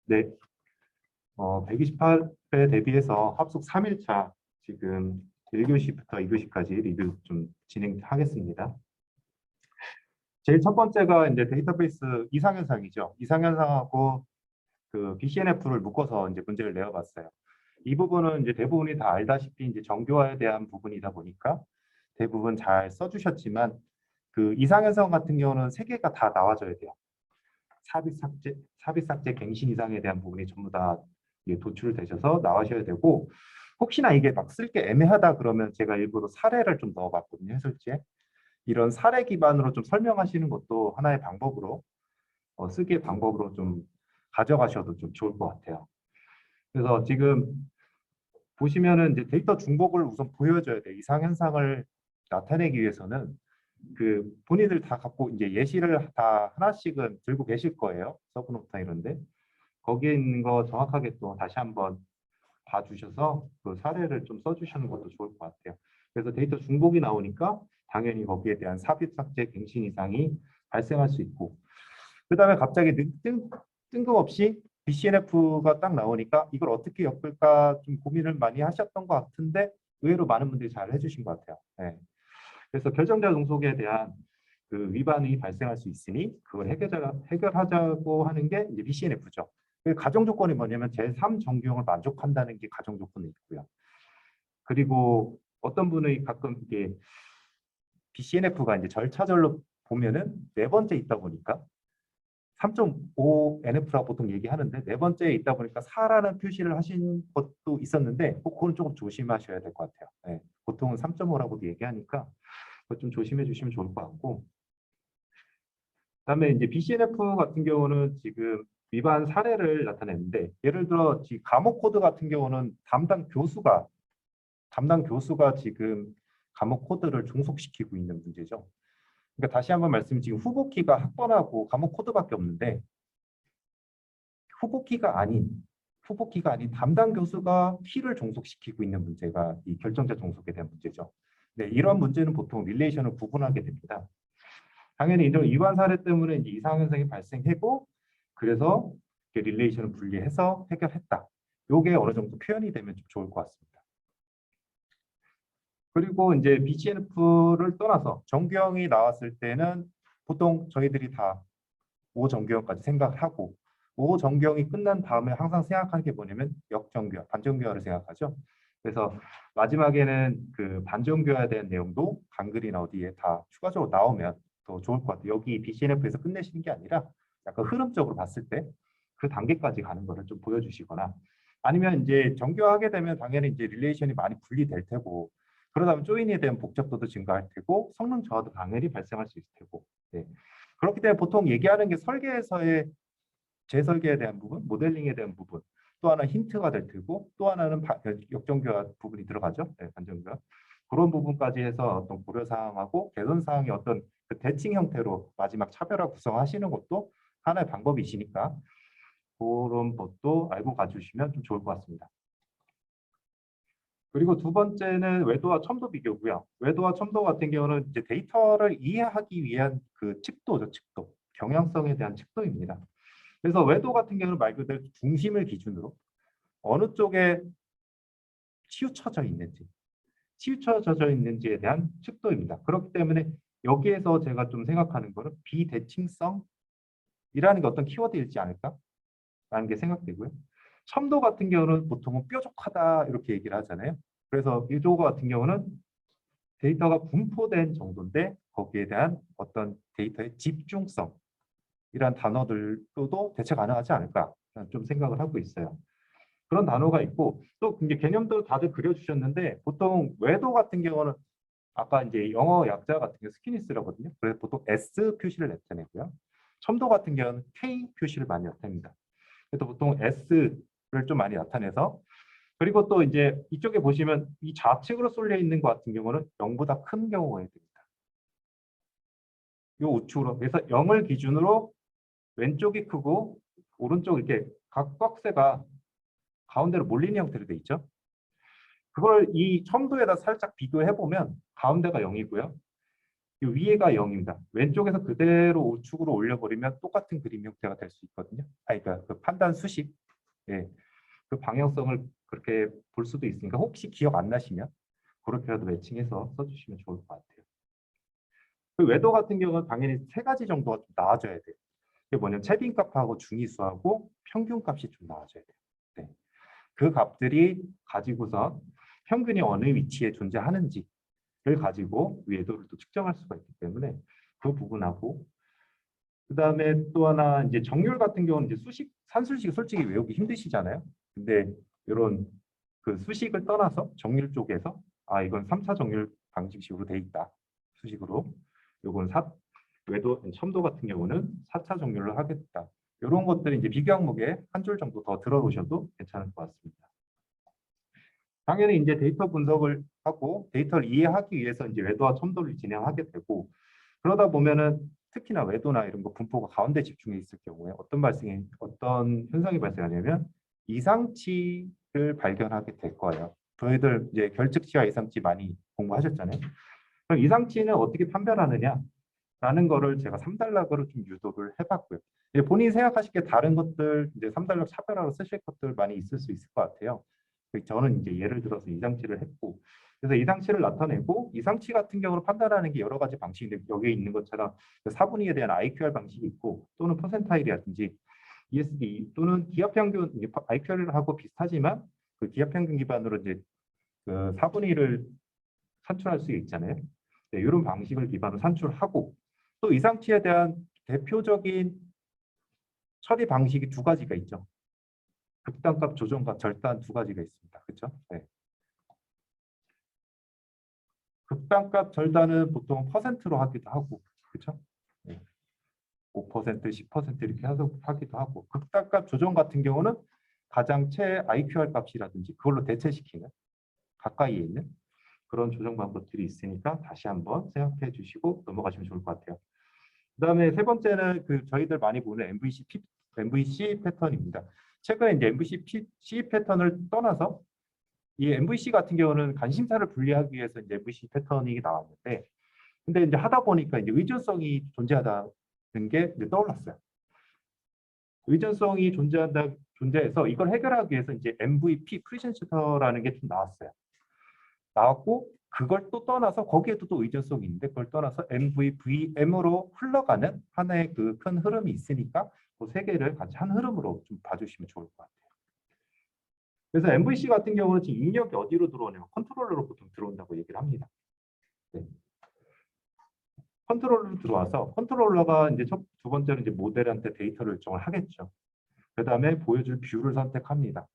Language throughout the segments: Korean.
네, 128회 대비해서 합숙 3일차 지금 1교시부터 2교시까지 리뷰 좀 진행하겠습니다. 제일 첫 번째가 이제 데이터베이스 이상현상이죠. 이상현상하고 그 BCNF를 묶어서 이제 문제를 내어봤어요. 이 부분은 이제 대부분이 다 알다시피 이제 정교화에 대한 부분이다 보니까 대부분 잘 써주셨지만 그 이상현상 같은 경우는 세 개가 다 나와줘야 돼요. 삽입 삭제, 갱신 이상에 대한 부분이 전부 다 도출되셔서 나와셔야 되고, 혹시나 이게 막 쓸 게 애매하다 그러면 제가 일부러 사례를 좀 넣어봤거든요, 해설지에. 이런 사례 기반으로 좀 설명하시는 것도 하나의 방법으로 쓰기의 방법으로 좀 가져가셔도 좀 좋을 것 같아요. 그래서 지금 보시면은 이제 데이터 중복을 우선 보여줘야 돼요. 이상 현상을 나타내기 위해서는 그 본인들 다 갖고 이제 예시를 다 하나씩은 들고 계실 거예요. 서브노트나 이런데 거기에 있는 거 정확하게 또 다시 한번 봐주셔서 그 사례를 좀 써주시는 것도 좋을 것 같아요. 그래서 데이터 중복이 나오니까 당연히 거기에 대한 삽입 삭제 갱신 이상이 발생할 수 있고, 그 다음에 갑자기 뜬금없이 BCNF가 딱 나오니까 이걸 어떻게 엮을까 좀 고민을 많이 하셨던 것 같은데 의외로 많은 분들이 잘 해주신 것 같아요. 네. 그래서 결정자 종속에 대한 그 위반이 발생할 수 있으니 그걸 해결하자고 하는 게 이제 BCNF죠. 그 가정 조건이 뭐냐면 제3 정규형을 만족한다는 게 가정 조건이 있고요. 그리고 어떤 분이 가끔 이게 BCNF가 이제 절차절로 보면은 네 번째 있다 보니까 3.5 NF라고 보통 얘기하는데 네 번째에 있다 보니까 4라는 표시를 하신 것도 있었는데 그거는 조금 조심하셔야 될 것 같아요. 네. 보통은 3.5라고도 얘기하니까 그거 좀 조심해 주시면 좋을 것 같고, 그다음에 이제 BCNF 같은 경우는 지금 위반 사례를 나타내는데, 예를 들어 과목 코드 같은 경우는 담당 교수가 지금 과목 코드를 종속시키고 있는 문제죠. 그러니까 다시 한번 말씀, 지금 후보키가 학번하고 과목 코드밖에 없는데 후보키가 아닌 담당 교수가 키를 종속시키고 있는 문제가 이 결정자 종속에 대한 문제죠. 네, 이런 문제는 보통 릴레이션을 구분하게 됩니다. 당연히 이런 위반 사례 때문에 이제 이상 현상이 발생했고, 그래서 릴레이션을 분리해서 해결했다. 요게 어느 정도 표현이 되면 좀 좋을 것 같습니다. 그리고 이제 BCNF를 떠나서 정규형이 나왔을 때는 보통 저희들이 다 5정규형까지 생각을 하고, 5정규형이 끝난 다음에 항상 생각하는 게 뭐냐면 역정규화, 반정규화를 생각하죠. 그래서 마지막에는 그 반정규화에 대한 내용도 간글이나 어디에 다 추가적으로 나오면 더 좋을 것 같아요. 여기 BCNF에서 끝내시는 게 아니라 약간 흐름적으로 봤을 때 그 단계까지 가는 거를 좀 보여주시거나, 아니면 이제 정규화하게 되면 당연히 이제 릴레이션이 많이 분리될 테고, 그러다 보면 조인에 대한 복잡도도 증가할 테고 성능 저하도 당연히 발생할 수 있을 테고. 네. 그렇기 때문에 보통 얘기하는 게 설계에서의 재설계에 대한 부분, 모델링에 대한 부분, 또 하나 힌트가 될 테고, 또 하나는 역정교화 부분이 들어가죠. 네, 반정교화. 그런 부분까지 해서 어떤 고려 사항하고 개선 사항의 어떤 그 대칭 형태로 마지막 차별화 구성하시는 것도 하나의 방법이시니까 그런 것도 알고 가주시면 좀 좋을 것 같습니다. 그리고 두 번째는 외도와 첨도 비교고요. 외도와 첨도 같은 경우는 이제 데이터를 이해하기 위한 그 측도죠, 측도. 경향성에 대한 측도입니다. 그래서 외도 같은 경우는 말 그대로 중심을 기준으로 어느 쪽에 치우쳐져 있는지에 대한 측도입니다. 그렇기 때문에 여기에서 제가 좀 생각하는 거는 비대칭성이라는 게 어떤 키워드일지 않을까라는 게 생각되고요. 첨도 같은 경우는 보통은 뾰족하다 이렇게 얘기를 하잖아요. 그래서 이조 같은 경우는 데이터가 분포된 정도인데 거기에 대한 어떤 데이터의 집중성 이란 단어들도 대체 가능하지 않을까 좀 생각을 하고 있어요. 그런 단어가 있고, 또 이제 개념도 다들 그려주셨는데 보통 외도 같은 경우는 아까 이제 영어 약자 같은 게 스키니스라거든요. 그래서 보통 S 표시를 나타내고요. 첨도 같은 경우는 K 표시를 많이 나타냅니다. 그래서 보통 S를 좀 많이 나타내서, 그리고 또 이제 이쪽에 보시면 이 좌측으로 쏠려 있는 것 같은 경우는 0보다 큰 경우가 됩니다. 이 우측으로. 그래서 0을 기준으로 왼쪽이 크고 오른쪽 이렇게 각 박스가 가운데로 몰리는 형태로 돼 있죠. 그걸 이 첨도에다 살짝 비교해 보면 가운데가 0이고요. 이 위에가 0입니다. 왼쪽에서 그대로 우측으로 올려버리면 똑같은 그림 형태가 될 수 있거든요. 그러니까 그 판단 수식, 예, 그 방향성을 그렇게 볼 수도 있으니까 혹시 기억 안 나시면 그렇게라도 매칭해서 써주시면 좋을 것 같아요. 그 외도 같은 경우는 당연히 세 가지 정도가 좀 나와줘야 돼요. 그게 뭐냐면 최빈값하고 중위수하고 평균값이 좀 나와줘야 돼요. 네. 그 값들이 가지고서 평균이 어느 위치에 존재하는지를 가지고 외도를 또 측정할 수가 있기 때문에 그 부분하고 그다음에 또 하나 이제 정률 같은 경우는 이제 수식 산술식 솔직히 외우기 힘드시잖아요. 근데 이런 그 수식을 떠나서 정률 쪽에서 아 이건 3차 정률 방식식으로 돼 있다. 수식으로. 요건 외도 첨도 같은 경우는 4차 정률로 하겠다. 이런 것들이 이제 비교 항목에 한 줄 정도 더 들어오셔도 괜찮을 것 같습니다. 당연히 이제 데이터 분석을 하고 데이터를 이해하기 위해서 이제 외도와 첨도를 진행하게 되고 그러다 보면은 특히나 외도나 이런 거 분포가 가운데 집중해 있을 경우에 어떤 현상이 발생하냐면 이상치를 발견하게 될 거예요. 저희들 이제 결측치와 이상치 많이 공부하셨잖아요. 그럼 이상치는 어떻게 판별하느냐라는 거를 제가 3단락으로 좀 유도를 해봤고요. 본인이 생각하시기에 다른 것들 이제 3단락 차별화로 쓰실 것들 많이 있을 수 있을 것 같아요. 저는 이제 예를 들어서 이상치를 했고 그래서 이상치를 나타내고 이상치 같은 경우로 판단하는 게 여러 가지 방식인데 여기에 있는 것처럼 4분위에 대한 IQR 방식이 있고 또는 퍼센타일이라든지 ESD 또는 기하평균 IQR하고 비슷하지만 그 기하평균 기반으로 이제 그 4분위를 산출할 수 있잖아요. 네, 이런 방식을 기반으로 산출하고 또 이상치에 대한 대표적인 처리 방식이 두 가지가 있죠. 극단값 조정과 절단 두 가지가 있습니다. 그렇죠? 네. 극단값 절단은 보통 퍼센트로 하기도 하고, 그렇죠? 네. 5%, 10% 이렇게 하기도 하고, 극단값 조정 같은 경우는 가장 최 IQR 값이라든지 그걸로 대체시키는 가까이에 있는 그런 조정 방법들이 있으니까 다시 한번 생각해 주시고 넘어가시면 좋을 것 같아요. 그다음에 세 번째는 그 저희들 많이 보는 MVC 패턴입니다. 최근에 이제 MVC 패턴을 떠나서 이 MVC 같은 경우는 관심사를 분리하기 위해서 이제 MVC 패턴이 나왔는데, 근데 이제 하다 보니까 이제 의존성이 존재하다는 게 이제 떠올랐어요. 의존성이 존재해서 이걸 해결하기 위해서 이제 MVP 프리젠스터라는 게 좀 나왔고 그걸 또 떠나서 거기에도 또 의존성이 있는데 그걸 떠나서 MVVM으로 흘러가는 하나의 그 큰 흐름이 있으니까 그 세 개를 같이 한 흐름으로 좀 봐주시면 좋을 것 같아요. 그래서 MVC 같은 경우는 지금 입력이 어디로 들어오냐면 컨트롤러로 보통 들어온다고 얘기를 합니다. 네. 컨트롤러로 들어와서 컨트롤러가 이제 두 번째는 이제 모델한테 데이터를 요청을 하겠죠. 그 다음에 보여줄 뷰를 선택합니다.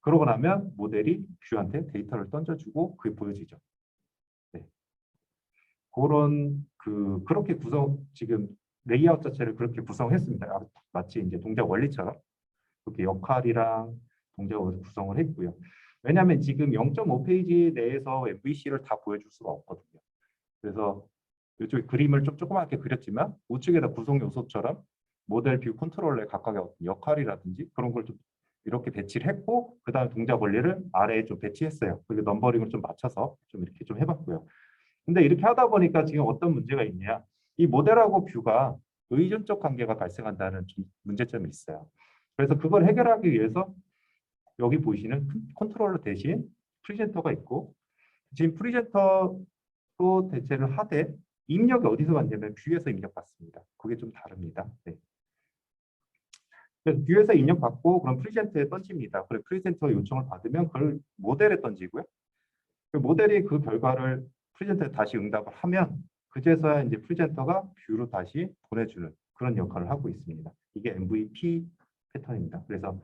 그러고 나면 모델이 뷰한테 데이터를 던져주고 그게 보여지죠. 네. 그렇게 지금 레이아웃 자체를 그렇게 구성했습니다. 마치 이제 동작 원리처럼 그렇게 역할이랑 동작을 구성을 했고요. 왜냐하면 지금 0.5페이지 내에서 MVC를 다 보여줄 수가 없거든요. 그래서 이쪽 그림을 좀 조그맣게 그렸지만 우측에다 구성 요소처럼 모델 뷰 컨트롤러의 각각의 어떤 역할이라든지 그런 걸 좀 이렇게 배치를 했고 그 다음에 동작 원리를 아래에 좀 배치했어요. 그리고 넘버링을 좀 맞춰서 좀 이렇게 좀 해봤고요. 근데 이렇게 하다 보니까 지금 어떤 문제가 있냐? 이 모델하고 뷰가 의존적 관계가 발생한다는 좀 문제점이 있어요. 그래서 그걸 해결하기 위해서 여기 보시는 컨트롤러 대신 프리젠터가 있고 지금 프리젠터로 대체를 하되 입력이 어디서 왔냐면 뷰에서 입력받습니다. 그게 좀 다릅니다. 네. 그래서 뷰에서 입력받고 그럼 프리젠터에 던집니다. 그래 프리젠터 요청을 받으면 그걸 모델에 던지고요. 그 모델이 그 결과를 프리젠터에 다시 응답을 하면 그제서야 이제 프리젠터가 뷰로 다시 보내주는 그런 역할을 하고 있습니다. 이게 MVP 패턴입니다. 그래서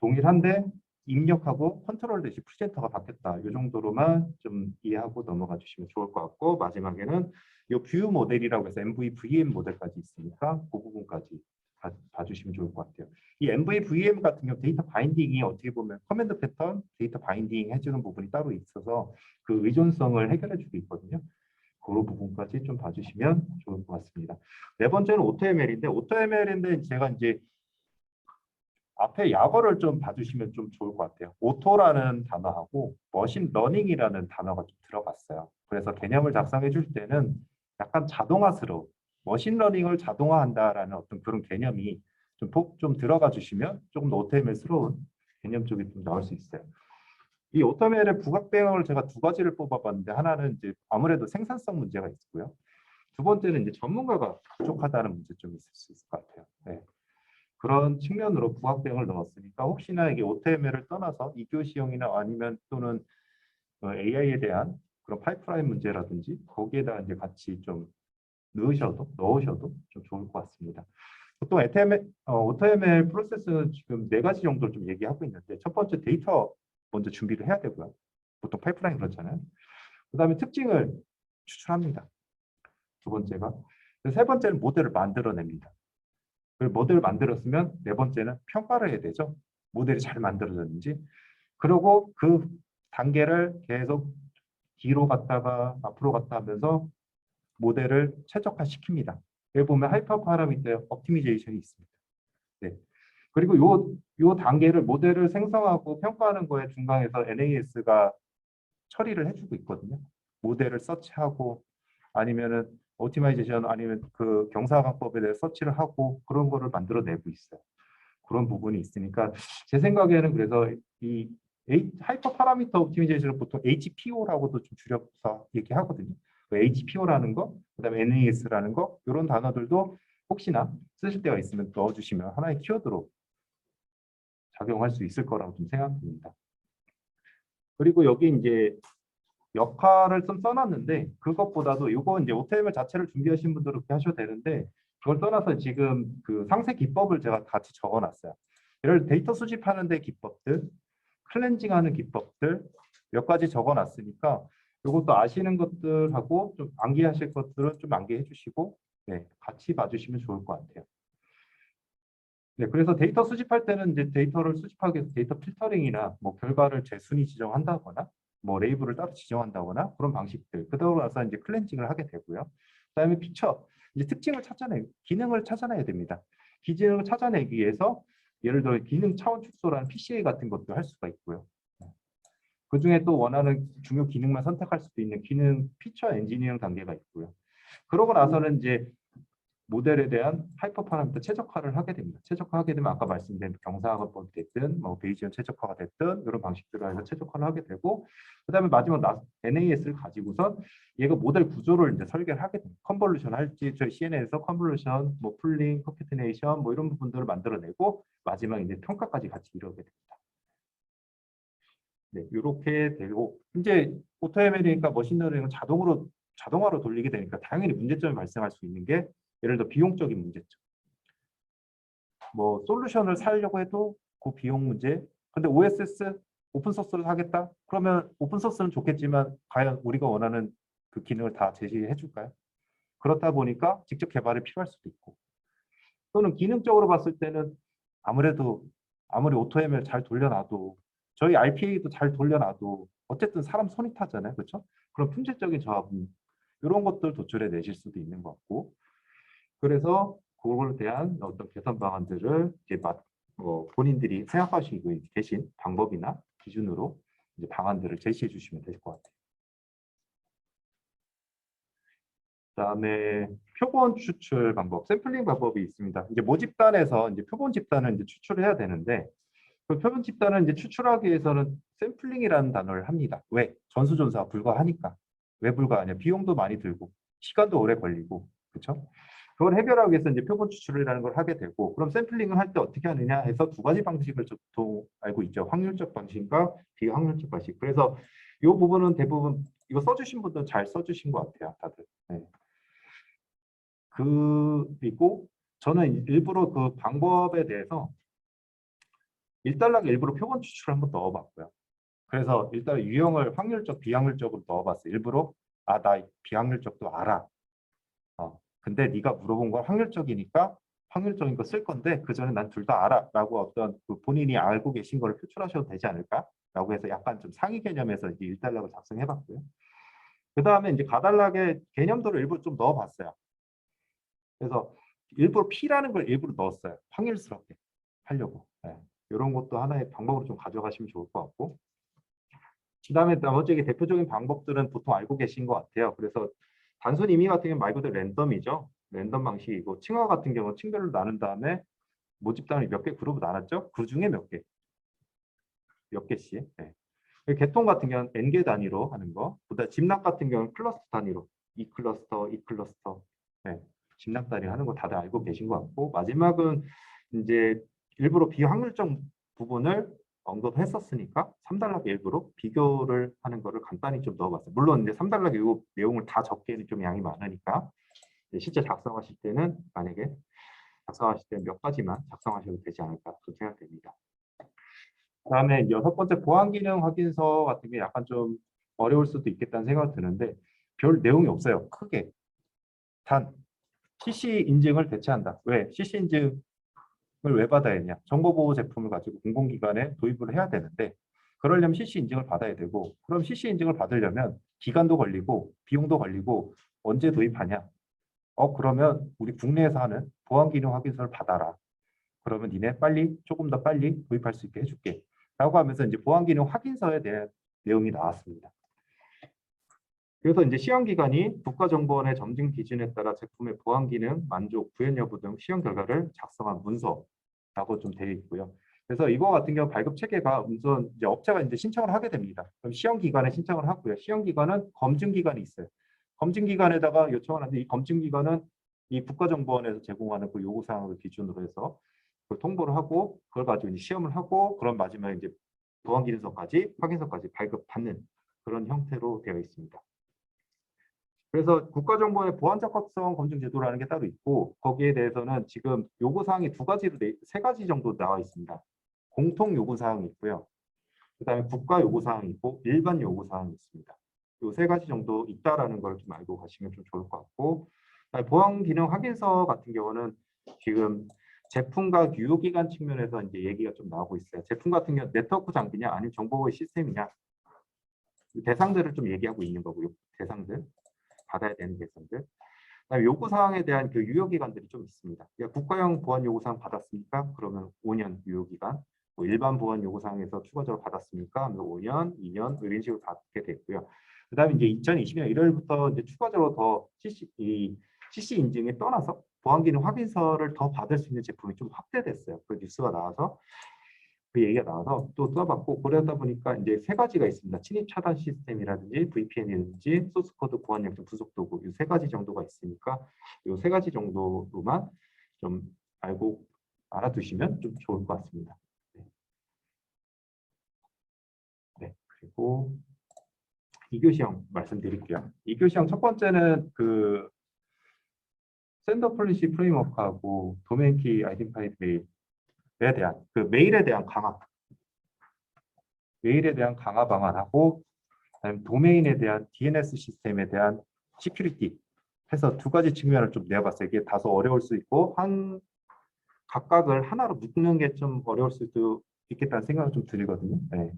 동일한데 입력하고 컨트롤 대시 프리젠터가 바뀌었다. 이 정도로만 좀 이해하고 넘어가 주시면 좋을 것 같고 마지막에는 이 뷰 모델이라고 해서 MVVM 모델까지 있으니까 그 부분까지 봐주시면 좋을 것 같아요. 이 MVVM 같은 경우 데이터 바인딩이 어떻게 보면 커맨드 패턴 데이터 바인딩 해주는 부분이 따로 있어서 그 의존성을 해결해 주고 있거든요. 그런 부분까지 좀 봐주시면 좋을 것 같습니다. 네 번째는 오토ML인데 제가 이제 앞에 약어를 좀 봐주시면 좀 좋을 것 같아요. 오토라는 단어하고 머신러닝이라는 단어가 좀 들어갔어요. 그래서 개념을 작성해 줄 때는 약간 자동화스러운 머신러닝을 자동화한다라는 어떤 그런 개념이 좀 들어가 주시면 조금 더 OTML스러운 개념 쪽이 좀 나올 수 있어요. 이 OTML의 부각 배경을 제가 두 가지를 뽑아봤는데 하나는 이제 아무래도 생산성 문제가 있고요. 두 번째는 이제 전문가가 부족하다는 문제점이 있을 수 있을 것 같아요. 네. 그런 측면으로 부각 배경을 넣었으니까 혹시나 이게 OTML을 떠나서 2교시형이나 아니면 또는 AI에 대한 그런 파이프라인 문제라든지 거기에다 이제 같이 좀 넣으셔도 좀 좋을 것 같습니다. 보통 OTML 프로세스는 지금 네 가지 정도를 좀 얘기하고 있는데 첫 번째 데이터 먼저 준비를 해야 되고요. 보통 파이프라인 그렇잖아요. 그다음에 특징을 추출합니다. 두 번째가. 세 번째는 모델을 만들어냅니다. 그 모델을 만들었으면 네 번째는 평가를 해야 되죠. 모델이 잘 만들어졌는지. 그리고 그 단계를 계속 뒤로 갔다가 앞으로 갔다 하면서 모델을 최적화시킵니다. 여기 보면 하이퍼 파라미터 옵티미제이션이 있습니다. 네. 그리고 요 단계를 모델을 생성하고 평가하는 거에 중간에서 NAS가 처리를 해주고 있거든요. 모델을 서치하고 아니면은 오티마이제이션 아니면 그 경사관법에 대해 서치를 하고 그런 거를 만들어내고 있어요. 그런 부분이 있으니까 제 생각에는 그래서 이 하이퍼 파라미터 옵티미제이션을 보통 HPO라고도 좀 줄여서 얘기하거든요. HPO라는 거, 그다음에 NAS라는 거 이런 단어들도 혹시나 쓰실 때가 있으면 넣어주시면 하나의 키워드로 작용할 수 있을 거라고 좀 생각됩니다. 그리고 여기 이제 역할을 좀 써놨는데 그것보다도 이거 이제 OTML 자체를 준비하신 분들은 그렇게 하셔도 되는데 그걸 떠나서 지금 그 상세 기법을 제가 같이 적어놨어요. 예를 들어 데이터 수집하는 데 기법들, 클렌징하는 기법들 몇 가지 적어놨으니까 이것도 아시는 것들하고 좀 암기하실 것들은 좀 암기해 주시고 네, 같이 봐주시면 좋을 것 같아요. 네, 그래서 데이터 수집할 때는 이제 데이터를 수집하기 위해서 데이터 필터링이나 뭐 결과를 재순위 지정한다거나 뭐 레이블을 따로 지정한다거나 그런 방식들. 그러고 나서 이제 클렌징을 하게 되고요. 그다음에 피처, 이제 특징을 기능을 찾아내야 됩니다. 기능을 찾아내기 위해서 예를 들어 기능 차원 축소라는 PCA 같은 것도 할 수가 있고요. 그 중에 또 원하는 중요 기능만 선택할 수도 있는 기능 피처 엔지니어링 단계가 있고요. 그러고 나서는 이제 모델에 대한 하이퍼 파라미터 최적화를 하게 됩니다. 최적화하게 되면 아까 말씀드린 경사각법이 됐든 뭐 베이지언 최적화가 됐든 이런 방식들로 해서 최적화를 하게 되고 그다음에 마지막 NAS를 가지고선 얘가 모델 구조를 이제 설계를 하게 됩니다. 컨볼루션 할지 저희 CNN에서 컨볼루션, 뭐 풀링, 컨캐티네이션 뭐 이런 부분들을 만들어내고 마지막 이제 평가까지 같이 이루게 됩니다. 네, 이렇게 되고 이제 오토ML이니까 머신러닝은 자동화로 돌리게 되니까 당연히 문제점이 발생할 수 있는 게 예를 들어 비용적인 문제점. 뭐 솔루션을 사려고 해도 그 비용 문제. 근데 OSS 오픈 소스를 하겠다? 그러면 오픈 소스는 좋겠지만 과연 우리가 원하는 그 기능을 다 제시해 줄까요? 그렇다 보니까 직접 개발이 필요할 수도 있고 또는 기능적으로 봤을 때는 아무래도 아무리 오토ML 잘 돌려놔도 저희 RPA도 잘 돌려놔도 어쨌든 사람 손이 타잖아요. 그렇죠? 그런 품질적인 저하분 이런 것들 도출해 내실 수도 있는 것 같고 그래서 그거에 대한 어떤 개선 방안들을 이제 본인들이 생각하시고 계신 방법이나 기준으로 이제 방안들을 제시해 주시면 될 것 같아요. 그다음에 표본 추출 방법, 샘플링 방법이 있습니다. 이제 모집단에서 이제 표본 집단을 이제 추출을 해야 되는데 그 표본 집단을 이제 추출하기 위해서는 샘플링이라는 단어를 합니다. 왜? 전수조사가 불가하니까. 왜 불가하냐? 비용도 많이 들고 시간도 오래 걸리고 그렇죠? 그걸 해결하기 위해서 이제 표본 추출이라는 걸 하게 되고 그럼 샘플링을 할 때 어떻게 하느냐 해서 두 가지 방식을 좀 알고 있죠. 확률적 방식과 비확률적 방식. 그래서 이 부분은 대부분 이거 써주신 분들 잘 써주신 것 같아요. 다들. 네. 그리고 저는 일부러 그 방법에 대해서 일단락에 일부러 표본 추출을 한번 넣어봤고요. 그래서 일단 유형을 확률적, 비확률적으로 넣어봤어요. 일부러 나 비확률적도 알아. 근데 네가 물어본 건 확률적이니까 확률적인 거 쓸 건데 그 전에 난 둘 다 알아 라고 어떤 그 본인이 알고 계신 거를 표출하셔도 되지 않을까 라고 해서 약간 좀 상위 개념에서 이제 일단락을 작성해 봤고요. 그 다음에 이제 가단락에 개념들을 일부러 좀 넣어봤어요. 그래서 일부러 P라는 걸 일부러 넣었어요. 확률스럽게 하려고. 네. 이런 것도 하나의 방법으로 좀 가져가시면 좋을 것 같고 그다음에 나머지 대표적인 방법들은 보통 알고 계신 것 같아요. 그래서 단순 임의 같은 경우는 말 그대로 랜덤이죠. 랜덤 방식이고 층화 같은 경우는 층별로 나눈 다음에 모집 단위 몇 개 그룹으로 나눴죠? 그 중에 몇 개씩. 네. 개통 같은 경우는 n개 단위로 하는 거. 그다음 집락 같은 경우는 클러스터 단위로 이 클러스터, 이 클러스터. 네. 집락 단위 하는 거 다들 알고 계신 것 같고 마지막은 이제 일부러 비확률적 부분을 언급했었으니까 3단락 일부로 비교를 하는 거를 간단히 좀 넣어봤어요. 물론 이제 3단락 이 내용을 다 적기에는 좀 양이 많으니까 실제 작성하실 때는 만약에 작성하실 때는 몇 가지만 작성하셔도 되지 않을까 그 생각됩니다. 그다음에 여섯 번째 보안 기능 확인서 같은 게 약간 좀 어려울 수도 있겠다는 생각이 드는데 별 내용이 없어요. 크게. 단 CC 인증을 대체한다. 왜? CC 인증을 왜 받아야 했냐? 정보보호 제품을 가지고 공공기관에 도입을 해야 되는데 그러려면 CC 인증을 받아야 되고 그럼 CC 인증을 받으려면 기간도 걸리고 비용도 걸리고 언제 도입하냐? 그러면 우리 국내에서 하는 보안 기능 확인서를 받아라. 그러면 니네 빨리 조금 더 빨리 도입할 수 있게 해줄게. 라고 하면서 이제 보안 기능 확인서에 대한 내용이 나왔습니다. 그래서 이제 시험 기간이 국가정보원의 점증 기준에 따라 제품의 보안 기능, 만족, 구현 여부 등 시험 결과를 작성한 문서라고 좀 되어 있고요. 그래서 이거 같은 경우 발급 체계가 우선 이제 업체가 이제 신청을 하게 됩니다. 그럼 시험 기간에 신청을 하고요. 시험 기간은 검증 기간이 있어요. 검증 기간에다가 요청을 하는데 이 검증 기간은 이 국가정보원에서 제공하는 그 요구 사항을 기준으로 해서 그걸 통보를 하고 그걸 가지고 이제 시험을 하고 그런 마지막에 이제 보안 기능서까지 확인서까지 발급받는 그런 형태로 되어 있습니다. 그래서 국가정보원의 보안 적합성 검증 제도라는 게 따로 있고 거기에 대해서는 지금 요구사항이 세 가지 정도 나와 있습니다. 공통 요구사항이 있고요. 그다음에 국가 요구사항이 있고 일반 요구사항이 있습니다. 이 세 가지 정도 있다라는 걸 좀 알고 가시면 좀 좋을 것 같고 보안 기능 확인서 같은 경우는 지금 제품과 유효기간 측면에서 이제 얘기가 좀 나오고 있어요. 제품 같은 경우 네트워크 장비냐 아니면 정보보호 시스템이냐 대상들을 좀 얘기하고 있는 거고요. 대상들. 받아야 되는 대상들. 요구 사항에 대한 그 유효 기간들이 좀 있습니다. 그러니까 국가형 보안 요구 사항 받았습니까? 그러면 5년 유효 기간. 뭐 일반 보안 요구 사항에서 추가적으로 받았습니까? 하면 5년, 2년 이런 식으로 받게 됐고요. 그다음에 이제 2020년 1월부터 이제 추가적으로 더 CC 인증에 떠나서 보안 기능 확인서를 더 받을 수 있는 제품이 좀 확대됐어요. 그 뉴스가 나와서 그 얘기가 나와서 또 써봤고 그러다 보니까 이제 세 가지가 있습니다. 침입 차단 시스템이라든지 VPN이라든지 소스 코드 보안 약점 분석 도구 이 세 가지 정도가 있으니까 이 세 가지 정도로만 좀 알아두시면 좀 좋을 것 같습니다. 네. 네. 그리고 2교 시험 말씀드릴게요. 2교 시험 첫 번째는 그 샌더 폴리시 프레임워크하고 도메인 키 아이덴티파이드 메일에 대한 그 메일에 대한 강화 메일에 대한 강화 방안하고 도메인에 대한 DNS 시스템에 대한 시큐리티 해서 두 가지 측면을 좀 내봤어요. 이게 다소 어려울 수 있고 각각을 하나로 묶는 게 좀 어려울 수도 있겠다는 생각이 좀 들거든요. 네.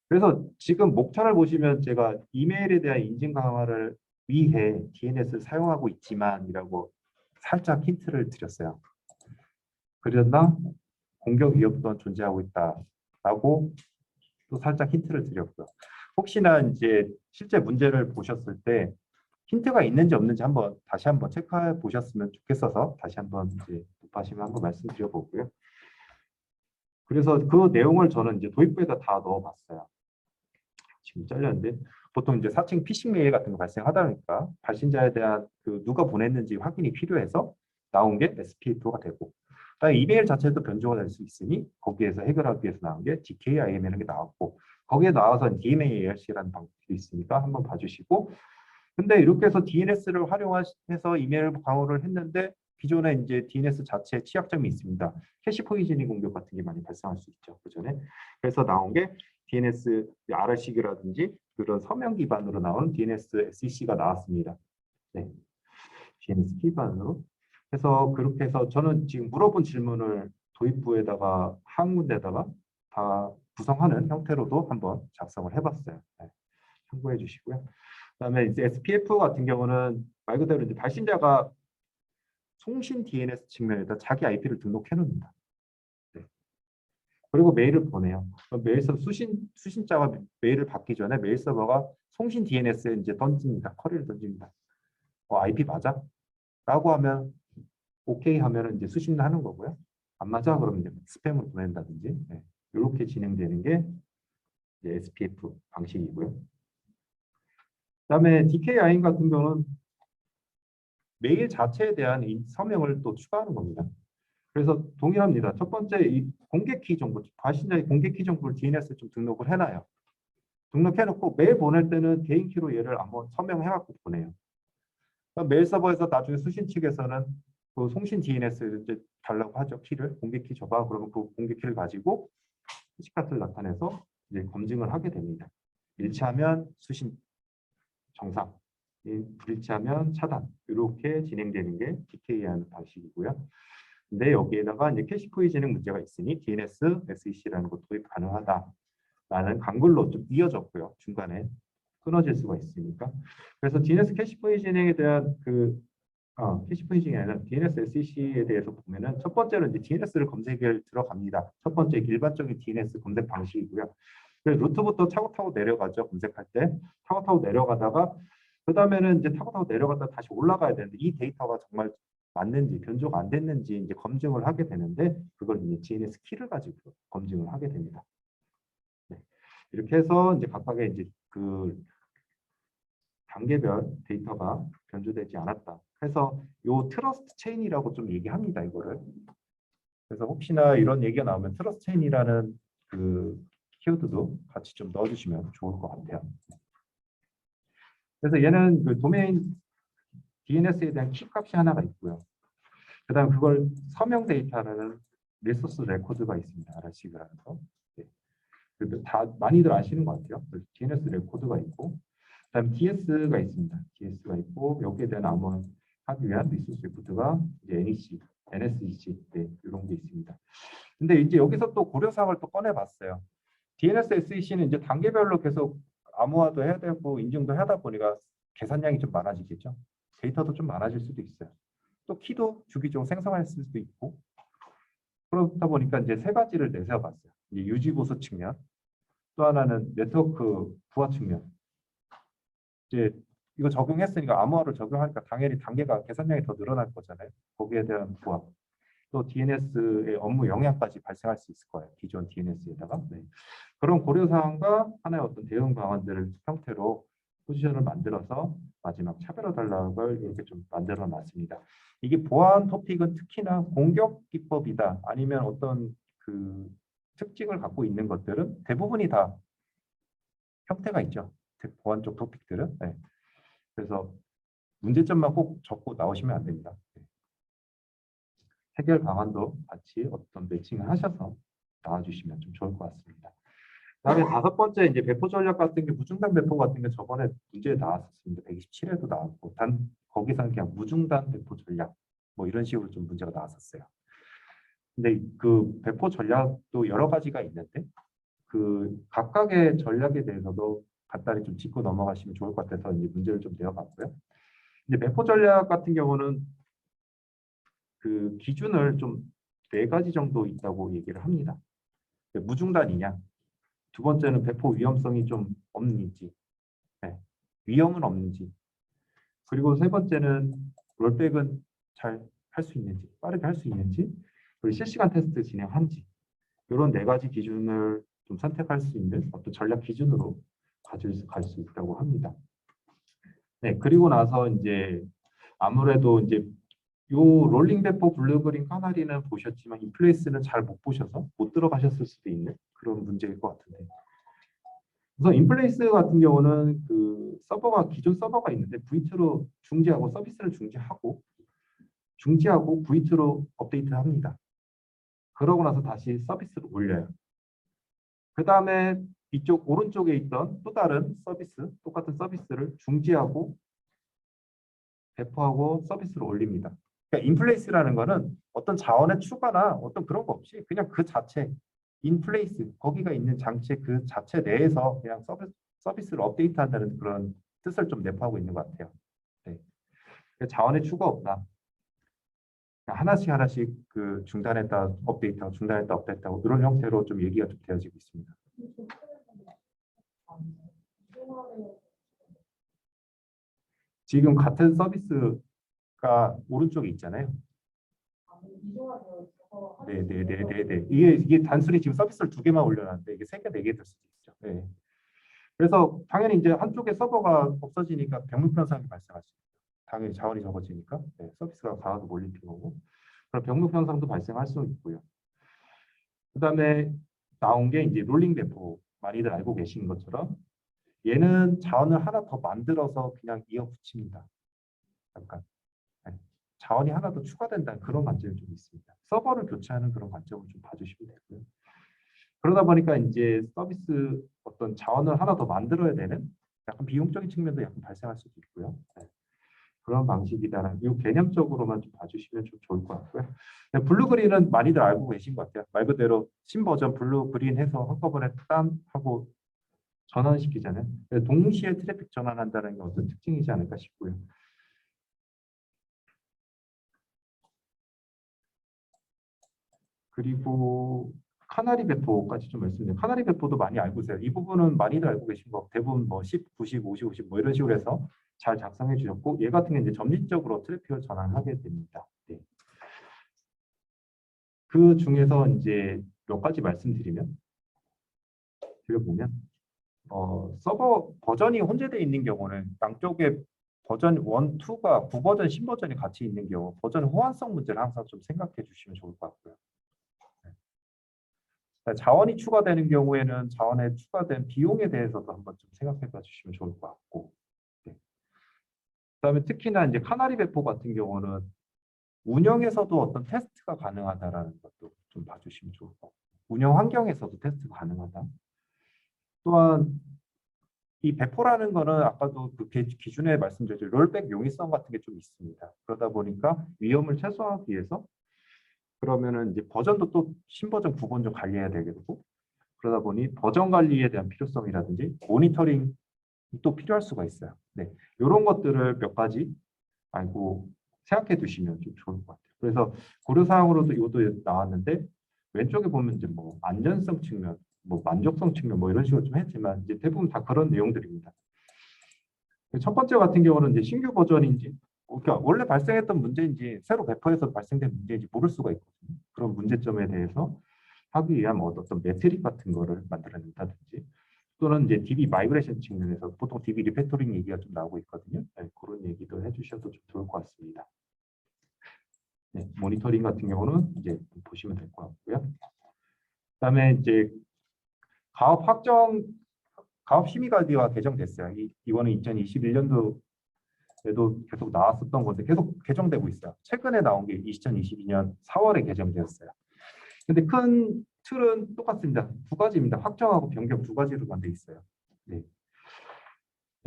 그래서 지금 목차를 보시면 제가 이메일에 대한 인증 강화를 위해 DNS를 사용하고 있지만이라고 살짝 힌트를 드렸어요. 그랬나? 공격 위협 또한 존재하고 있다라고 또 살짝 힌트를 드렸고요. 혹시나 이제 실제 문제를 보셨을 때 힌트가 있는지 없는지 다시 한번 체크해 보셨으면 좋겠어서 다시 한번 이제 급하시면 한번 말씀드려 보고요. 그래서 그 내용을 저는 이제 도입부에다 다 넣어봤어요. 지금 잘렸는데 보통 이제 사칭 피싱 메일 같은 거 발생하다 보니까 발신자에 대한 그 누가 보냈는지 확인이 필요해서 나온 게 SPA2가 되고 그다음에 이메일 자체도 변조가 될 수 있으니 거기에서 해결하기 위해서 나온 게 DKIM이라는 게 나왔고 거기에 나와서 DMARC라는 방법도 있으니까 한번 봐주시고 근데 이렇게 해서 DNS를 활용해서 이메일 방어를 했는데 기존에 이제 DNS 자체에 취약점이 있습니다. 캐시 포이즈닝 공격 같은 게 많이 발생할 수 있죠. 그전에. 그래서 나온 게 DNS RC기라든지 그런 서명 기반으로 나온 DNS SEC가 나왔습니다. 네. DNS 기반으로. 그래서 그렇게 해서 저는 지금 물어본 질문을 도입부에다가 한 군데다가 다 구성하는 형태로도 한번 작성을 해봤어요. 네. 참고해 주시고요. 그다음에 이제 SPF 같은 경우는 말 그대로 이제 발신자가 송신 DNS 측면에다 자기 IP를 등록해 놓습니다. 네. 그리고 메일을 보내요. 메일 서버 수신자가 메일을 받기 전에 메일 서버가 송신 DNS에 이제 던집니다. 쿼리를 던집니다. IP 맞아? 라고 하면 오케이 하면은 이제 수신을 하는 거고요. 안 맞아 그러면 이제 스팸으로 보낸다든지 이렇게 진행되는 게 이제 SPF 방식이고요. 그다음에 DKIM 같은 경우는 메일 자체에 대한 서명을 또 추가하는 겁니다. 그래서 동일합니다. 첫 번째 이 공개 키 정보, 발신자의 공개 키 정보를 DNS에 좀 등록을 해놔요. 등록해놓고 메일 보낼 때는 개인 키로 얘를 한번 서명해갖고 보내요. 메일 서버에서 나중에 수신 측에서는 그 송신 DNS 이제 달라고 하죠. 키를 공개 키 줘봐. 그러면 그 공개 키를 가지고 표시카드를 나타내서 이제 검증을 하게 됩니다. 일치하면 수신 정상, 불일치하면 차단 이렇게 진행되는 게 DKIM 방식이고요. 근데 여기에다가 이제 캐시 포이 진행 문제가 있으니 DNS SEC라는 것 도입 가능하다라는 강글로 좀 이어졌고요. 중간에 끊어질 수가 있으니까. 그래서 DNS 캐시 포이 진행에 대한 캐시 포이 진행이 아니라 DNS SEC에 대해서 보면은 첫 번째는 이제 DNS를 검색을 들어갑니다. 첫 번째 일반적인 DNS 검색 방식이고요. 그래서 루트부터 타고 내려가죠. 검색할 때 타고 내려가다가 그 다음에는 이제 타고 내려갔다 다시 올라가야 되는데 이 데이터가 정말 맞는지 변조가 안 됐는지 이제 검증을 하게 되는데 그걸 이제 DNS 키를 가지고 검증을 하게 됩니다. 네. 이렇게 해서 이제 각각의 이제 그 단계별 데이터가 변조되지 않았다. 그래서 요 트러스트 체인이라고 좀 얘기합니다. 이거를. 그래서 혹시나 이런 얘기가 나오면 트러스트 체인이라는 그 키워드도 같이 좀 넣어주시면 좋을 것 같아요. 그래서 얘는 그 도메인 DNS에 대한 키 값이 하나가 있고요. 그다음 그걸 서명 데이터라는 리소스 레코드가 있습니다. RC라는 거. 네. 다 많이들 아시는 것 같아요. DNS 레코드가 있고, 그다음 DS가 있습니다. DS가 있고 여기에 대한 암호화를 하기 위한 리소스 레코드가 이제 NEC, NSEC 이런 게 있습니다. 근데 이제 여기서 또 고려사항을 또 꺼내봤어요. DNS SEC는 이제 단계별로 계속 암호화도 해야 되고 인증도 하다 보니까 계산량이 좀 많아지겠죠. 데이터도 좀 많아질 수도 있어요. 또 키도 주기적으로 생성할 수도 있고 그렇다 보니까 이제 세 가지를 내세워봤어요. 이제 유지 보수 측면, 또 하나는 네트워크 부하 측면. 이제 이거 적용했으니까 암호화를 적용하니까 당연히 단계가 계산량이 더 늘어날 거잖아요. 거기에 대한 부하. 또 DNS의 업무 영향까지 발생할 수 있을 거예요. 기존 DNS에다가. 네. 그런 고려사항과 하나의 어떤 대응 방안들을 형태로 포지션을 만들어서 마지막 차별화 단락을 이렇게 좀 만들어 놨습니다. 이게 보안 토픽은 특히나 공격 기법이다 아니면 어떤 그 특징을 갖고 있는 것들은 대부분이 다 형태가 있죠. 보안 쪽 토픽들은. 네. 그래서 문제점만 꼭 적고 나오시면 안 됩니다. 네. 해결 방안도 같이 어떤 매칭을 하셔서 나와주시면 좀 좋을 것 같습니다. 그다음에 다섯 번째 이제 배포 전략 같은 게 무중단 배포 같은 게 저번에 문제 나왔었습니다. 127에도 나왔고 거기서는 그냥 무중단 배포 전략 뭐 이런 식으로 좀 문제가 나왔었어요. 근데 그 배포 전략도 여러 가지가 있는데 그 각각의 전략에 대해서도 간단히 좀 짚고 넘어가시면 좋을 것 같아서 이제 문제를 좀 내어봤고요. 이제 배포 전략 같은 경우는 그 기준을 좀 네 가지 정도 있다고 얘기를 합니다. 무중단이냐? 두 번째는 배포 위험성이 좀 없는지, 네. 위험은 없는지. 그리고 세 번째는 롤백은 잘 할 수 있는지, 빠르게 할 수 있는지, 그리고 실시간 테스트 진행한지. 이런 네 가지 기준을 좀 선택할 수 있는 어떤 전략 기준으로 갈 수 있다고 합니다. 네, 그리고 나서 이제 아무래도 이제 요 롤링 배포 블루그린 까나리는 보셨지만 인플레이스는 잘 못 보셔서 못 들어가셨을 수도 있는 그런 문제일 것 같은데. 우선 인플레이스 같은 경우는 그 서버가 기존 서버가 있는데 V2로 중지하고 서비스를 중지하고 V2로 업데이트합니다. 그러고 나서 다시 서비스를 올려요. 그 다음에 이쪽 오른쪽에 있던 또 다른 서비스, 똑같은 서비스를 중지하고 배포하고 서비스를 올립니다. 그러니까 인플레이스라는 거는 어떤 자원의 추가나 어떤 그런 거 없이 그냥 그 자체 인플레이스 거기가 있는 장치 그 자체 내에서 그냥 서비스를 업데이트한다는 그런 뜻을 좀 내포하고 있는 것 같아요. 네. 자원의 추가 없다. 하나씩 그 중단했다 업데이트하고 중단했다 업데이트하고 이런 형태로 좀 얘기가 좀 되어지고 있습니다. 지금 같은 서비스가 오른쪽에 있잖아요. 네네네네네. 이게 단순히 지금 서비스를 두 개만 올려놨는데 이게 세 개, 네 개 될 수도 있죠. 네. 그래서 당연히 이제 한쪽에 서버가 없어지니까 병목 현상이 발생할 수 있죠. 당연히 자원이 적어지니까 서비스가 강하게 몰릴 필요고 그런 병목 현상도 발생할 수 있고요. 그다음에 나온 게 이제 롤링 배포 많이들 알고 계신 것처럼 얘는 자원을 하나 더 만들어서 그냥 이어붙입니다. 약간 네. 자원이 하나 더 추가된다는 그런 관점이 좀 있습니다. 서버를 교체하는 그런 관점을 좀 봐주시면 되고요. 그러다 보니까 이제 서비스 어떤 자원을 하나 더 만들어야 되는 약간 비용적인 측면도 약간 발생할 수도 있고요. 네. 그런 방식이다라는 이 개념적으로만 좀 봐주시면 좀 좋을 것 같고요. 네, 블루 그린은 많이들 알고 계신 것 같아요. 말 그대로 신버전 블루 그린 해서 한꺼번에 땀 하고 전환시키잖아요. 동시에 트래픽 전환한다는 게 어떤 특징이지 않을까 싶고요. 그리고 카나리 배포까지 좀 말씀드려요. 카나리 배포도 많이 알고 있어요. 이 부분은 많이들 알고 계신 거 대부분 뭐 10, 90, 50, 50 뭐 이런 식으로 해서 잘 작성해 주셨고 얘 같은 게 이제 점진적으로 트래픽을 전환하게 됩니다. 네. 그 중에서 이제 몇 가지 말씀드리면 드려보면 서버 버전이 혼재되어 있는 경우는 양쪽에 버전 1, 2가 9버전, 10버전이 같이 있는 경우 버전 호환성 문제를 항상 좀 생각해 주시면 좋을 것 같고요. 자원이 추가되는 경우에는 자원에 추가된 비용에 대해서도 한번 좀 생각해 봐 주시면 좋을 것 같고 네. 그다음에 특히나 이제 카나리 배포 같은 경우는 운영에서도 어떤 테스트가 가능하다라는 것도 좀 봐주시면 좋을 것 같고 운영 환경에서도 테스트가 가능하다. 또한 이 배포라는 거는 아까도 그 기준에 말씀드렸죠. 롤백 용이성 같은 게 좀 있습니다. 그러다 보니까 위험을 최소화하기 위해서 그러면은 이제 버전도 또 신버전, 9버전 관리해야 되게 되고 그러다 보니 버전 관리에 대한 필요성이라든지 모니터링이 또 필요할 수가 있어요. 네, 이런 것들을 몇 가지 알고 생각해 두시면 좀 좋을 것 같아요. 그래서 고려사항으로도 이것도 나왔는데 왼쪽에 보면 이제 뭐 안전성 측면, 뭐 만족성 측면 뭐 이런 식으로 좀 했지만 이제 대부분 다 그런 내용들입니다. 첫 번째 같은 경우는 이제 신규 버전인지 그러니까 원래 발생했던 문제인지 새로 배포해서 발생된 문제인지 모를 수가 있거든요. 그런 문제점에 대해서 하기 위한 뭐 어떤 매트릭 같은 거를 만들어낸다든지 또는 이제 DB 마이그레이션 측면에서 보통 DB 리팩토링 얘기가 좀 나오고 있거든요. 네, 그런 얘기도 해주셔도 좀 좋을 것 같습니다. 네, 모니터링 같은 경우는 이제 보시면 될 것 같고요. 그다음에 이제 가업 확정, 가업 심의가이드가 개정됐어요. 이거는 2021년도에도 계속 나왔었던 건데 계속 개정되고 있어요. 최근에 나온 게 2022년 4월에 개정되었어요. 근데 큰 틀은 똑같습니다. 두 가지입니다. 확정하고 변경 두 가지로 만돼 있어요. 네.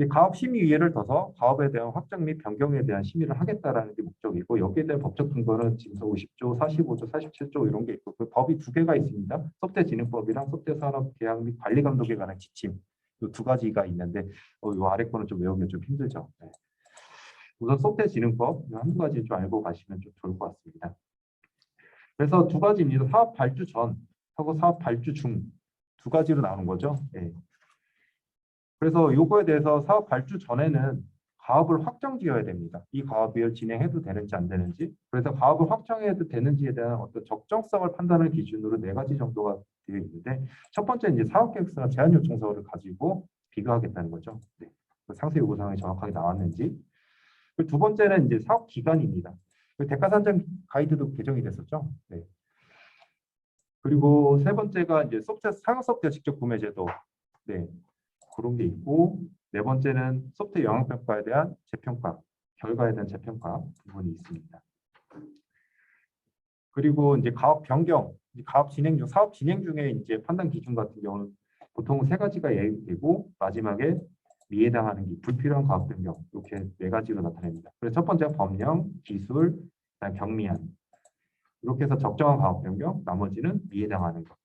가업 심의위회를 둬서 가업에 대한 확정 및 변경에 대한 심의를 하겠다라는 게 목적이고 여기에 대한 법적 근거는 징서 50조, 45조, 47조 이런 게 있고 그 법이 두 개가 있습니다. 소프트웨어진흥법이랑 소프트웨어산업계약 및 관리감독에 관한 지침 이 두 가지가 있는데 이 아래 거는 좀 외우기 좀 힘들죠. 네. 우선 소프트웨어진흥법 한두 가지 좀 알고 가시면 좀 좋을 것 같습니다. 그래서 두 가지입니다. 사업 발주 전 하고 사업 발주 중 두 가지로 나오는 거죠. 네. 그래서 요거에 대해서 사업 발주 전에는 가업을 확정 지어야 됩니다. 이 가업을 진행해도 되는지 안 되는지. 그래서 가업을 확정해도 되는지에 대한 어떤 적정성을 판단하는 기준으로 네 가지 정도가 되어 있는데 첫 번째 이제 사업계획서나 제안 요청서를 가지고 비교하겠다는 거죠. 네. 상세 요구 사항이 정확하게 나왔는지. 두 번째는 이제 사업 기간입니다. 대가 산정 가이드도 개정이 됐었죠. 네. 그리고 세 번째가 이제 소프트웨어 상용 소프트웨어 직접 구매 제도. 네. 그런 게 있고 네 번째는 소프트웨어 영향평가에 대한 재평가, 결과에 대한 재평가 부분이 있습니다. 그리고 이제 가업 변경, 가업 진행 중, 사업 진행 중에 이제 판단 기준 같은 경우는 보통 세 가지가 예외되고 마지막에 미해당하는 게 불필요한 가업 변경 이렇게 네 가지로 나타냅니다. 그래서 첫 번째가 법령, 기술, 그다음 경미한 이렇게 해서 적정한 가업 변경, 나머지는 미해당하는 것.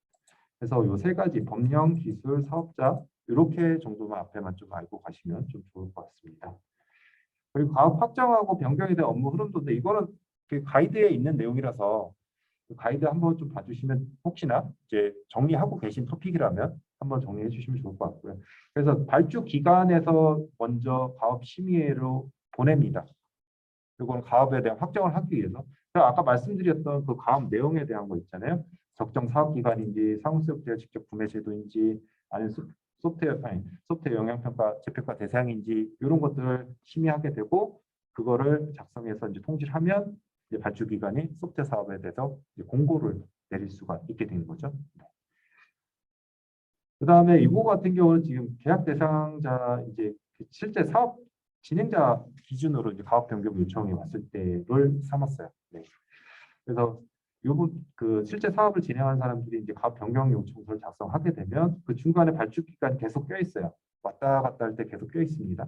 그래서 이 세 가지 법령, 기술, 사업자 이렇게 정도만 앞에만 좀 알고 가시면 좀 좋을 것 같습니다. 그리고 가업 확정하고 변경에 대한 업무 흐름도인데 이거는 그 가이드에 있는 내용이라서 그 가이드 한번 좀 봐주시면 혹시나 이제 정리하고 계신 토픽이라면 한번 정리해 주시면 좋을 것 같고요. 그래서 발주 기관에서 먼저 가업 심의회로 보냅니다. 이거는 가업에 대한 확정을 하기 위해서 제가 아까 말씀드렸던 그 가업 내용에 대한 거 있잖아요. 적정 사업 기간인지, 상호 소프트웨어 직접 구매 제도인지, 아니면 소프트웨어 영향평가 재평가 대상인지 이런 것들을 심의하게 되고 그거를 작성해서 이제 통지를 하면 이제 발주 기관이 소프트웨어 사업에 대해서 이제 공고를 내릴 수가 있게 되는 거죠. 그다음에 이거 같은 경우는 지금 계약 대상자 이제 실제 사업 진행자 기준으로 이제 가업 변경 요청이 왔을 때를 삼았어요. 네. 그래서 요번 그 실제 사업을 진행하는 사람들이 이제 가업 변경 요청서를 작성하게 되면 그 중간에 발주 기간이 계속 껴 있어요. 왔다 갔다 할 때 계속 껴 있습니다.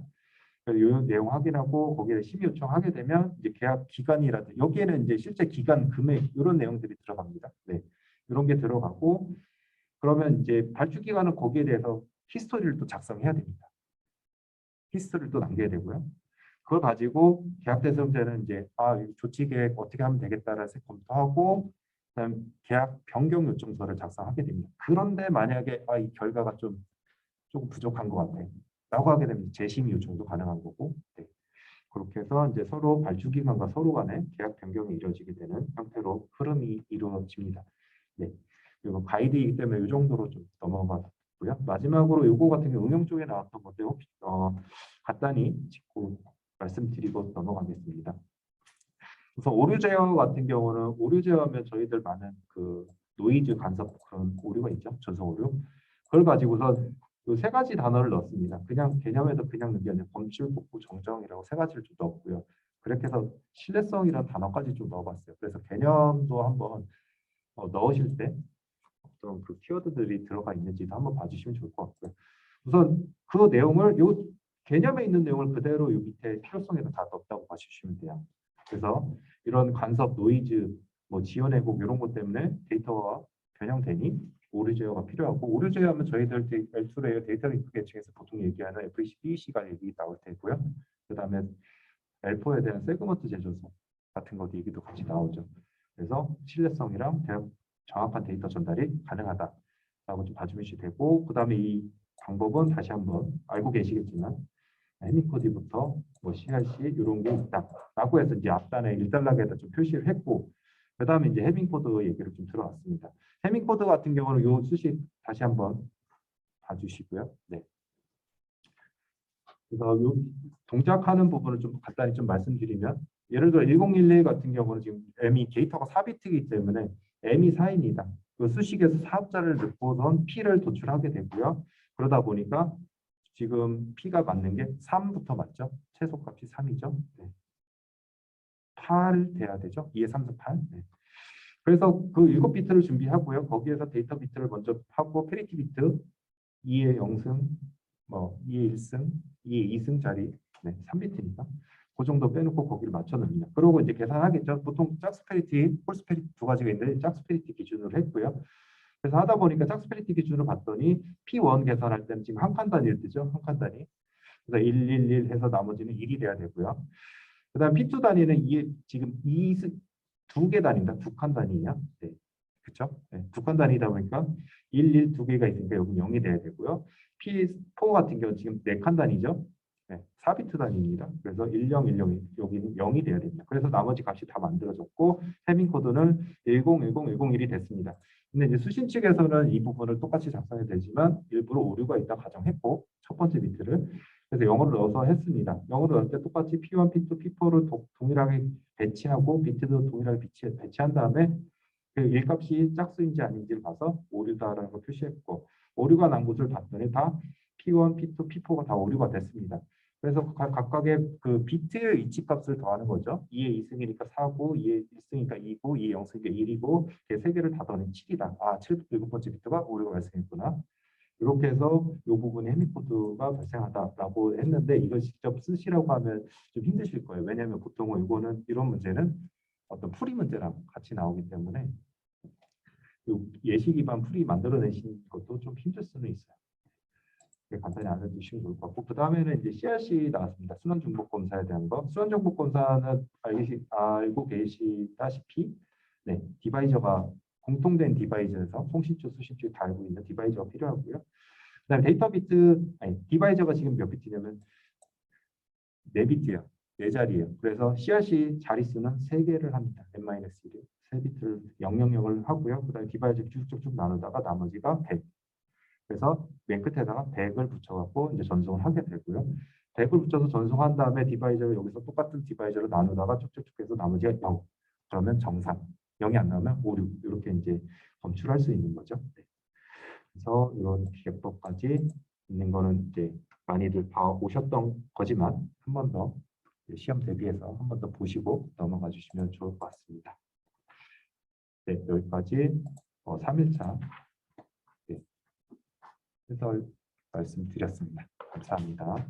그래서 이 내용 확인하고 거기에 심의 요청하게 되면 이제 계약 기간이라든지 여기에는 이제 실제 기간 금액 이런 내용들이 들어갑니다. 네. 이런 게 들어가고 그러면 이제 발주 기간은 거기에 대해서 히스토리를 또 작성해야 됩니다. 히스토리를 또 남겨야 되고요. 그걸 가지고 계약 대상자는 이제 조치 계획 어떻게 하면 되겠다를 검토하고 그다음 계약 변경 요청서를 작성하게 됩니다. 그런데 만약에 이 결과가 조금 부족한 것 같아. 라고 하게 되면 재심의 요청도 가능한 거고 네. 그렇게 해서 이제 서로 발주 기관과 서로 간에 계약 변경이 이루어지게 되는 형태로 흐름이 이루어집니다. 네. 그리고 가이드이기 때문에 이 정도로 좀 넘어가고요. 마지막으로 이거 같은 경우 응용 쪽에 나왔던 건데 혹시 간단히 짚고 말씀드리고 넘어가겠습니다. 우선 오류 제어 같은 경우는 오류 제어하면 저희들 많은 그 노이즈 간섭 그런 오류가 있죠. 전송 오류. 그걸 가지고서 그 세 가지 단어를 넣습니다. 그냥 개념에서 그냥 넣은 게 아니라 검출, 복구, 정정이라고 세 가지를 좀 넣었고요. 그렇게 해서 신뢰성이라는 단어까지 좀 넣어봤어요. 그래서 개념도 한번 넣으실 때 어떤 그 키워드들이 들어가 있는지도 한번 봐주시면 좋을 것 같고요. 우선 그 내용을 요 개념에 있는 내용을 그대로 요 밑에 필요성에다 다 넣었다고 봐주시면 돼요. 그래서 이런 간섭, 노이즈, 뭐 지연 왜곡 이런 것 때문에 데이터가 변형되니 오류 제어가 필요하고 오류 제어하면 저희들 L2레이어 데이터 링크 계층에서 보통 얘기하는 FEC, BEC가 얘기 나올 테고요. 그다음에 L4에 대한 세그먼트 제조소 같은 것도 얘기도 같이 나오죠. 그래서 신뢰성이랑 정확한 데이터 전달이 가능하다라고 좀 봐주시면 되고 그다음에 이 방법은 다시 한번 알고 계시겠지만 해밍코드부터 뭐 CRC 이런 게 있다라고 해서 이제 앞단에 일단락에다 좀 표시를 했고 그 다음에 이제 해밍코드 얘기를 좀 들어왔습니다. 해밍코드 같은 경우는 요 수식 다시 한번 봐주시고요. 네. 그래서 요 동작하는 부분을 좀 간단히 좀 말씀드리면 예를 들어 1011 같은 경우는 지금 M이 데이터가 4비트이기 때문에 M이 4입니다. 그 수식에서 사업자를 넣고선 P를 도출하게 되고요. 그러다 보니까 지금 P가 맞는 게 3부터 맞죠? 최소값이 3이죠. 네. 8 돼야 되죠? 2에 3, 4, 8. 네. 그래서 그 7비트를 준비하고요. 거기에서 데이터 비트를 먼저 하고 패리티 비트 2의 0승, 뭐 2의 1승, 2의 2승짜리 3비트니까 그 정도 빼놓고 거기를 맞춰 넣습니다. 그러고 이제 계산하겠죠. 보통 짝수 패리티, 홀수 패리티 두 가지가 있는데 짝수 패리티 기준으로 했고요. 그래서 하다 보니까 짝수 패리티 기준으로 봤더니 P1 계산할 때는 지금 한 칸 단위를 뜨죠. 한 칸 단위. 그래서 111 해서 나머지는 1이 돼야 되고요. 그다음 P2 단위는 지금 2개 단위입니다. 두 칸 단위냐? 네. 그렇죠? 네. 두 칸 단위다 보니까 1, 두 개가 있으니까 여기 0이 돼야 되고요. P4 같은 경우는 지금 4칸 단위죠. 네. 4비트 단위입니다. 그래서 10, 10, 여기는 0이 돼야 됩니다. 그래서 나머지 값이 다 만들어졌고 해밍 코드는 10, 10, 101이 됐습니다. 근데 이제 수신 측에서는 이 부분을 똑같이 작성이 되지만 일부러 오류가 있다 가정했고 첫 번째 비트를 그래서 영어를 넣어서 했습니다. 영어를 넣을 때 똑같이 P1, P2, P4를 동일하게 배치하고 비트도 동일하게 배치한 다음에 그 일값이 짝수인지 아닌지를 봐서 오류다라는 걸 표시했고 오류가 난 곳을 봤더니 다 P1, P2, P4가 다 오류가 됐습니다. 그래서 각각의 그 비트 이치값을 더하는 거죠. 2의 2승이니까 4고 2의 1승이니까 2고 2의 0승이니까 1이고 세 개를 다 더하면 7이다. 7번째 비트가 오류가 발생했구나. 이렇게 해서 이 부분에 해밍코드가 발생하다라고 했는데 이걸 직접 쓰시라고 하면 좀 힘드실 거예요. 왜냐하면 보통은 이런 문제는 어떤 풀이 문제랑 같이 나오기 때문에 예시 기반 풀이 만들어내신 것도 좀 힘들 수는 있어요. 간단히 알려주시면 좋을 것 같고 그 다음에는 이제 CRC 나왔습니다. 순환중복 검사에 대한 거. 순환중복 검사는 알고 계시다시피 디바이저가 공통된 디바이저에서 송신줄, 수신줄 다 알고 있는 디바이저가 필요하고요. 그다음에 데이터 비트, 디바이저가 지금 몇 비트냐면 4비트예요. 4자리예요. 그래서 씨앗이 자릿수는 3개를 합니다. n-1을 3비트를 000을 하고요. 그다음에 디바이저 쭉쭉쭉 나누다가 나머지가 100. 그래서 맨 끝에다가 100을 붙여갖고 이제 전송을 하게 되고요. 100을 붙여서 전송한 다음에 디바이저를 여기서 똑같은 디바이저로 나누다가 쭉쭉쭉 해서 나머지가 0. 그러면 정상. 0이 안 나오면 5, 6 이렇게 이제 검출할 수 있는 거죠. 네. 그래서 이런 기계법까지 있는 거는 이제 많이들 봐오셨던 거지만 한 번 더 시험 대비해서 한 번 더 보시고 넘어가 주시면 좋을 것 같습니다. 네, 여기까지 3일차 해설 말씀드렸습니다. 감사합니다.